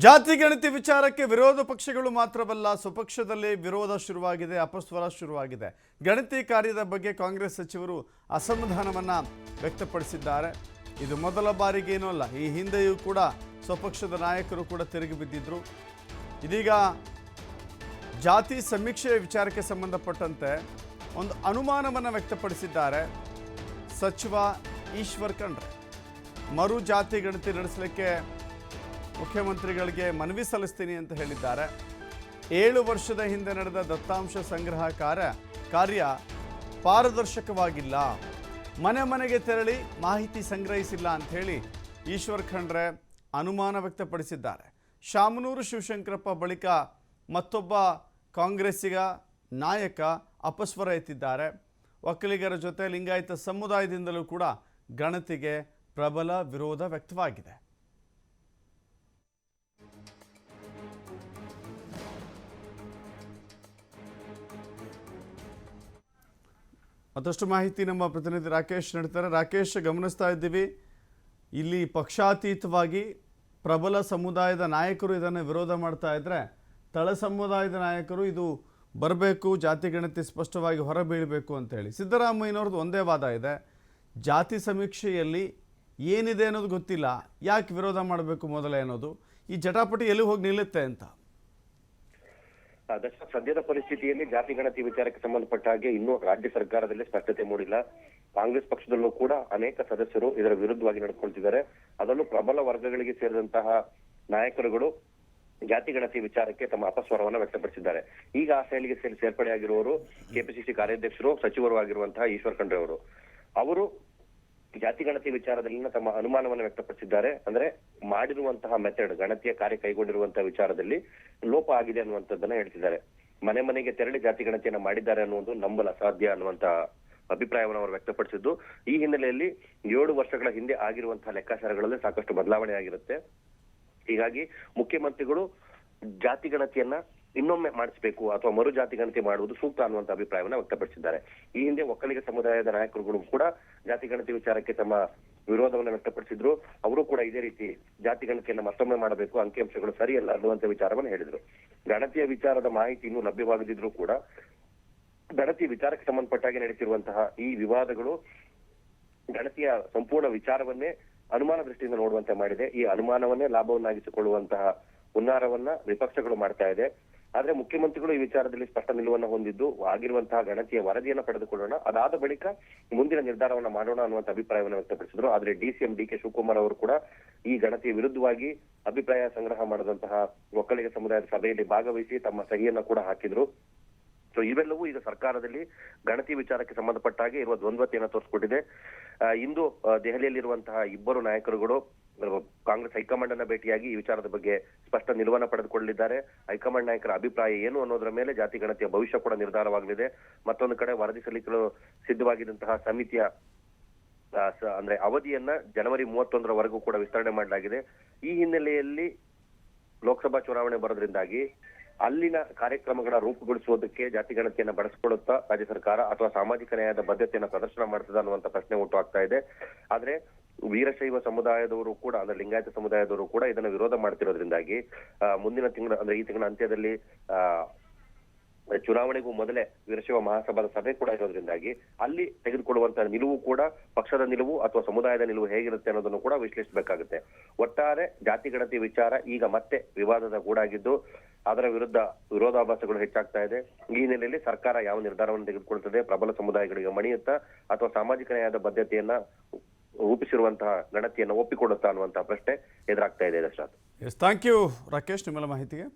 ಜಾತಿ ಗಣತಿ ವಿಚಾರಕ್ಕೆ ವಿರೋಧ ಪಕ್ಷಗಳು ಮಾತ್ರವಲ್ಲ, ಸ್ವಪಕ್ಷದಲ್ಲೇ ವಿರೋಧ ಶುರುವಾಗಿದೆ, ಅಪಸ್ವರ ಶುರುವಾಗಿದೆ. ಗಣತಿ ಕಾರ್ಯದ ಬಗ್ಗೆ ಕಾಂಗ್ರೆಸ್ ಸಚಿವರು ಅಸಮಾಧಾನವನ್ನು ವ್ಯಕ್ತಪಡಿಸಿದ್ದಾರೆ. ಇದು ಮೊದಲ ಬಾರಿಗೇನೂ ಅಲ್ಲ, ಈ ಹಿಂದೆಯೂ ಕೂಡ ಸ್ವಪಕ್ಷದ ನಾಯಕರು ಕೂಡ ತಿರುಗಿ ಬಿದ್ದಿದ್ರು. ಇದೀಗ ಜಾತಿ ಸಮೀಕ್ಷೆಯ ವಿಚಾರಕ್ಕೆ ಸಂಬಂಧಪಟ್ಟಂತೆ ಒಂದು ಅನುಮಾನವನ್ನು ವ್ಯಕ್ತಪಡಿಸಿದ್ದಾರೆ ಸಚಿವ ಈಶ್ವರ್ ಖಂಡ್ರೆ. ಮರು ಜಾತಿ ಗಣತಿ ನಡೆಸಲಿಕ್ಕೆ ಮುಖ್ಯಮಂತ್ರಿಗಳಿಗೆ ಮನವಿ ಸಲ್ಲಿಸ್ತೀನಿ ಅಂತ ಹೇಳಿದ್ದಾರೆ. 7 ವರ್ಷದ ಹಿಂದೆ ನಡೆದ ದತ್ತಾಂಶ ಸಂಗ್ರಹ ಕಾರ್ಯ ಪಾರದರ್ಶಕವಾಗಿಲ್ಲ, ಮನೆ ಮನೆಗೆ ತೆರಳಿ ಮಾಹಿತಿ ಸಂಗ್ರಹಿಸಿಲ್ಲ ಅಂತ ಹೇಳಿ ಈಶ್ವರ್ ಖಂಡ್ರೆ ಅನುಮಾನ ವ್ಯಕ್ತಪಡಿಸಿದ್ದಾರೆ. ಶಾಮನೂರು ಶಿವಶಂಕರಪ್ಪ ಬಳಿಕ ಮತ್ತೊಬ್ಬ ಕಾಂಗ್ರೆಸ್ಸಿಗ ನಾಯಕ ಅಪಸ್ವರ ಎತ್ತಿದ್ದಾರೆ. ಒಕ್ಕಲಿಗರ ಜೊತೆ ಲಿಂಗಾಯತ ಸಮುದಾಯದಿಂದಲೂ ಕೂಡ ಗಣತಿಗೆ ಪ್ರಬಲ ವಿರೋಧ ವ್ಯಕ್ತವಾಗಿದೆ. ಮತ್ತಷ್ಟು ಮಾಹಿತಿ ನಮ್ಮ ಪ್ರತಿನಿಧಿ ರಾಕೇಶ್ ನೀಡ್ತಾರೆ. ರಾಕೇಶ್, ಗಮನಿಸ್ತಾ ಇದ್ದೀವಿ ಇಲ್ಲಿ ಪಕ್ಷಾತೀತವಾಗಿ ಪ್ರಬಲ ಸಮುದಾಯದ ನಾಯಕರು ಇದನ್ನು ವಿರೋಧ ಮಾಡ್ತಾ ಇದ್ದರೆ, ತಳ ಸಮುದಾಯದ ನಾಯಕರು ಇದು ಬರಬೇಕು, ಜಾತಿ ಗಣತಿ ಸ್ಪಷ್ಟವಾಗಿ ಹೊರಬೀಳಬೇಕು ಅಂತೇಳಿ. ಸಿದ್ದರಾಮಯ್ಯನವ್ರದ್ದು ಒಂದೇ ವಾದ ಇದೆ, ಜಾತಿ ಸಮೀಕ್ಷೆಯಲ್ಲಿ ಏನಿದೆ ಅನ್ನೋದು ಗೊತ್ತಿಲ್ಲ, ಯಾಕೆ ವಿರೋಧ ಮಾಡಬೇಕು ಮೊದಲೇ ಅನ್ನೋದು, ಈ ಜಟಾಪಟಿ ಎಲ್ಲಿ ಹೋಗಿ ನಿಲ್ಲುತ್ತೆ ಅಂತ. ಸದ್ಯದ ಪರಿಸ್ಥಿತಿಯಲ್ಲಿ ಜಾತಿ ಗಣತಿ ವಿಚಾರಕ್ಕೆ ಸಂಬಂಧಪಟ್ಟ ಹಾಗೆ ಇನ್ನೂ ರಾಜ್ಯ ಸರ್ಕಾರದಲ್ಲಿ ಸ್ಪಷ್ಟತೆ ಮೂಡಿಲ್ಲ. ಕಾಂಗ್ರೆಸ್ ಪಕ್ಷದಲ್ಲೂ ಕೂಡ ಅನೇಕ ಸದಸ್ಯರು ಇದರ ವಿರುದ್ಧವಾಗಿ ನಡೆದುಕೊಳ್ತಿದ್ದಾರೆ. ಅದರಲ್ಲೂ ಪ್ರಬಲ ವರ್ಗಗಳಿಗೆ ಸೇರಿದಂತಹ ನಾಯಕರುಗಳು ಜಾತಿ ಗಣತಿ ವಿಚಾರಕ್ಕೆ ತಮ್ಮ ಅಪಸ್ವರವನ್ನು ವ್ಯಕ್ತಪಡಿಸಿದ್ದಾರೆ. ಈಗ ಆ ಶೈಲಿಗೆ ಸೇರ್ಪಡೆಯಾಗಿರುವವರು ಕೆಪಿಸಿಸಿ ಕಾರ್ಯಾಧ್ಯಕ್ಷರು, ಸಚಿವರು ಆಗಿರುವಂತಹ ಈಶ್ವರ್ ಖಂಡ್ರೆ ಅವರು ಜಾತಿ ಗಣತಿ ವಿಚಾರದಲ್ಲಿನ ತಮ್ಮ ಅನುಮಾನವನ್ನು ವ್ಯಕ್ತಪಡಿಸಿದ್ದಾರೆ. ಅಂದ್ರೆ ಮಾಡಿರುವಂತಹ ಮೆಥಡ್, ಗಣತಿಯ ಕಾರ್ಯ ಕೈಗೊಂಡಿರುವಂತಹ ವಿಚಾರದಲ್ಲಿ ಲೋಪ ಆಗಿದೆ ಅನ್ನುವಂಥದ್ದನ್ನ ಹೇಳ್ತಿದ್ದಾರೆ. ಮನೆ ಮನೆಗೆ ತೆರಳಿ ಜಾತಿ ಗಣತಿಯನ್ನ ಮಾಡಿದ್ದಾರೆ ಅನ್ನುವುದು ನಂಬಲು ಅಸಾಧ್ಯ ಅನ್ನುವಂತ ಅಭಿಪ್ರಾಯವನ್ನು ಅವರು ವ್ಯಕ್ತಪಡಿಸಿದ್ದು. ಈ ಹಿನ್ನೆಲೆಯಲ್ಲಿ 7 ವರ್ಷಗಳ ಹಿಂದೆ ಆಗಿರುವಂತಹ ಲೆಕ್ಕಾಚಾರಗಳಲ್ಲಿ ಸಾಕಷ್ಟು ಬದಲಾವಣೆ ಆಗಿರುತ್ತೆ. ಹೀಗಾಗಿ ಮುಖ್ಯಮಂತ್ರಿಗಳು ಜಾತಿ ಗಣತಿಯನ್ನ ಇನ್ನೊಮ್ಮೆ ಮಾಡಿಸಬೇಕು ಅಥವಾ ಮರು ಜಾತಿ ಗಣತಿ ಮಾಡುವುದು ಸೂಕ್ತ ಅನ್ನುವಂತ ಅಭಿಪ್ರಾಯವನ್ನ ವ್ಯಕ್ತಪಡಿಸಿದ್ದಾರೆ. ಈ ಹಿಂದೆ ಒಕ್ಕಲಿಗ ಸಮುದಾಯದ ನಾಯಕರುಗಳು ಕೂಡ ಜಾತಿ ಗಣತಿ ವಿಚಾರಕ್ಕೆ ತಮ್ಮ ವಿರೋಧವನ್ನು ವ್ಯಕ್ತಪಡಿಸಿದ್ರು. ಅವರು ಕೂಡ ಇದೇ ರೀತಿ ಜಾತಿ ಗಣತಿಯನ್ನ ಮತ್ತೊಮ್ಮೆ ಮಾಡಬೇಕು, ಅಂಕಿಅಂಶಗಳು ಸರಿಯಲ್ಲ ಅನ್ನುವಂತ ವಿಚಾರವನ್ನು ಹೇಳಿದ್ರು. ಗಣತಿಯ ವಿಚಾರದ ಮಾಹಿತಿ ಇನ್ನೂ ಲಭ್ಯವಾಗದಿದ್ರು ಕೂಡ ಗಣತಿ ವಿಚಾರಕ್ಕೆ ಸಂಬಂಧಪಟ್ಟಾಗಿ ನಡೆಸಿರುವಂತಹ ಈ ವಿವಾದಗಳು ಗಣತಿಯ ಸಂಪೂರ್ಣ ವಿಚಾರವನ್ನೇ ಅನುಮಾನ ದೃಷ್ಟಿಯಿಂದ ನೋಡುವಂತೆ ಮಾಡಿದೆ. ಈ ಅನುಮಾನವನ್ನೇ ಲಾಭವನ್ನಾಗಿಸಿಕೊಳ್ಳುವಂತಹ ಹುನ್ನಾರವನ್ನ ವಿಪಕ್ಷಗಳು ಮಾಡ್ತಾ ಇದೆ. ಆದ್ರೆ ಮುಖ್ಯಮಂತ್ರಿಗಳು ಈ ವಿಚಾರದಲ್ಲಿ ಸ್ಪಷ್ಟ ನಿಲುವನ್ನು ಹೊಂದಿದ್ದು, ಆಗಿರುವಂತಹ ಗಣತಿಯ ವರದಿಯನ್ನ ಪಡೆದುಕೊಳ್ಳೋಣ, ಅದಾದ ಬಳಿಕ ಮುಂದಿನ ನಿರ್ಧಾರವನ್ನ ಮಾಡೋಣ ಅನ್ನುವಂತ ಅಭಿಪ್ರಾಯವನ್ನು ವ್ಯಕ್ತಪಡಿಸಿದ್ರು. ಆದ್ರೆ ಡಿಸಿಎಂ ಡಿ ಕೆ ಶಿವಕುಮಾರ್ ಅವರು ಕೂಡ ಈ ಗಣತಿಯ ವಿರುದ್ಧವಾಗಿ ಅಭಿಪ್ರಾಯ ಸಂಗ್ರಹ ಮಾಡಿದಂತಹ ಒಕ್ಕಲಿಗ ಸಮುದಾಯದ ಸಭೆಯಲ್ಲಿ ಭಾಗವಹಿಸಿ ತಮ್ಮ ಸಹಿಯನ್ನ ಕೂಡ ಹಾಕಿದ್ರು. ಸೊ ಇವೆಲ್ಲವೂ ಈಗ ಸರ್ಕಾರದಲ್ಲಿ ಗಣತಿ ವಿಚಾರಕ್ಕೆ ಸಂಬಂಧಪಟ್ಟ ಹಾಗೆ ಇರುವ ದ್ವಂದ್ವತೆಯನ್ನು ತೋರಿಸ್ಕೊಟ್ಟಿದೆ. ಇಂದು ದೆಹಲಿಯಲ್ಲಿರುವಂತಹ ಇಬ್ಬರು ನಾಯಕರುಗಳು ಕಾಂಗ್ರೆಸ್ ಹೈಕಮಾಂಡ್ ಅನ್ನ ಭೇಟಿಯಾಗಿ ಈ ವಿಚಾರದ ಬಗ್ಗೆ ಸ್ಪಷ್ಟ ನಿಲುವನ್ನ ಪಡೆದುಕೊಳ್ಳಲಿದ್ದಾರೆ. ಹೈಕಮಾಂಡ್ ನಾಯಕರ ಅಭಿಪ್ರಾಯ ಏನು ಅನ್ನೋದರ ಮೇಲೆ ಜಾತಿ ಗಣತಿಯ ಭವಿಷ್ಯ ಕೂಡ ನಿರ್ಧಾರವಾಗಲಿದೆ. ಮತ್ತೊಂದು ಕಡೆ ವರದಿ ಸಲ್ಲಿಸಲು ಸಿದ್ಧವಾಗಿದ್ದಂತಹ ಸಮಿತಿಯ ಅಂದ್ರೆ ಅವಧಿಯನ್ನ ಜನವರಿ 31ರವರೆಗೂ ಕೂಡ ವಿಸ್ತರಣೆ ಮಾಡಲಾಗಿದೆ. ಈ ಹಿನ್ನೆಲೆಯಲ್ಲಿ ಲೋಕಸಭಾ ಚುನಾವಣೆ ಬರೋದ್ರಿಂದಾಗಿ ಅಲ್ಲಿನ ಕಾರ್ಯಕ್ರಮಗಳ ರೂಪುಗೊಳಿಸುವುದಕ್ಕೆ ಜಾತಿ ಗಣತಿಯನ್ನ ಬಳಸಿಕೊಳ್ಳುತ್ತಾ ರಾಜ್ಯ ಸರ್ಕಾರ ಅಥವಾ ಸಾಮಾಜಿಕ ನ್ಯಾಯದ ಬದ್ಧತೆಯನ್ನ ಪ್ರದರ್ಶನ ಮಾಡ್ತದ ಅನ್ನುವಂತ ಪ್ರಶ್ನೆ ಹುಟ್ಟುಹಾಗ್ತಾ ಇದೆ. ಆದ್ರೆ ವೀರಶೈವ ಸಮುದಾಯದವರು ಕೂಡ, ಅಂದ್ರೆ ಲಿಂಗಾಯತ ಸಮುದಾಯದವರು ಕೂಡ ಇದನ್ನ ವಿರೋಧ ಮಾಡ್ತಿರೋದ್ರಿಂದಾಗಿ ಮುಂದಿನ ತಿಂಗಳ, ಅಂದ್ರೆ ಈ ತಿಂಗಳ ಅಂತ್ಯದಲ್ಲಿ ಚುನಾವಣೆಗೂ ಮೊದಲೇ ವೀರಶೈವ ಮಹಾಸಭಾದ ಸಭೆ ಕೂಡ ಇರೋದ್ರಿಂದಾಗಿ ಅಲ್ಲಿ ತೆಗೆದುಕೊಳ್ಳುವಂತಹ ನಿಲುವು ಕೂಡ ಪಕ್ಷದ ನಿಲುವು ಅಥವಾ ಸಮುದಾಯದ ನಿಲುವು ಹೇಗಿರುತ್ತೆ ಅನ್ನೋದನ್ನು ಕೂಡ ವಿಶ್ಲೇಷಿಸಬೇಕಾಗುತ್ತೆ. ಒಟ್ಟಾರೆ ಜಾತಿ ಗಣತಿ ವಿಚಾರ ಈಗ ಮತ್ತೆ ವಿವಾದದ ಗೂಡಾಗಿದ್ದು ಅದರ ವಿರುದ್ಧ ವಿರೋಧಾಭಾಸಗಳು ಹೆಚ್ಚಾಗ್ತಾ ಇದೆ. ಈ ಹಿನ್ನೆಲೆಯಲ್ಲಿ ಸರ್ಕಾರ ಯಾವ ನಿರ್ಧಾರವನ್ನು ತೆಗೆದುಕೊಳ್ತದೆ, ಪ್ರಬಲ ಸಮುದಾಯಗಳಿಗೆ ಮಣಿಯುತ್ತಾ ಅಥವಾ ಸಾಮಾಜಿಕ ನ್ಯಾಯದ ಬದ್ಧತೆಯನ್ನ ರೂಪಿಸಿರುವಂತಹ ಗಣತಿಯನ್ನು ಒಪ್ಪಿಕೊಳ್ಳುತ್ತಾ ಅನ್ನುವಂತಹ ಪ್ರಶ್ನೆ ಎದುರಾಗ್ತಾ ಇದೆ. ಥ್ಯಾಂಕ್ ಯು ರಾಕೇಶ್, ನಿಮ್ಮೆಲ್ಲ ಮಾಹಿತಿಗೆ.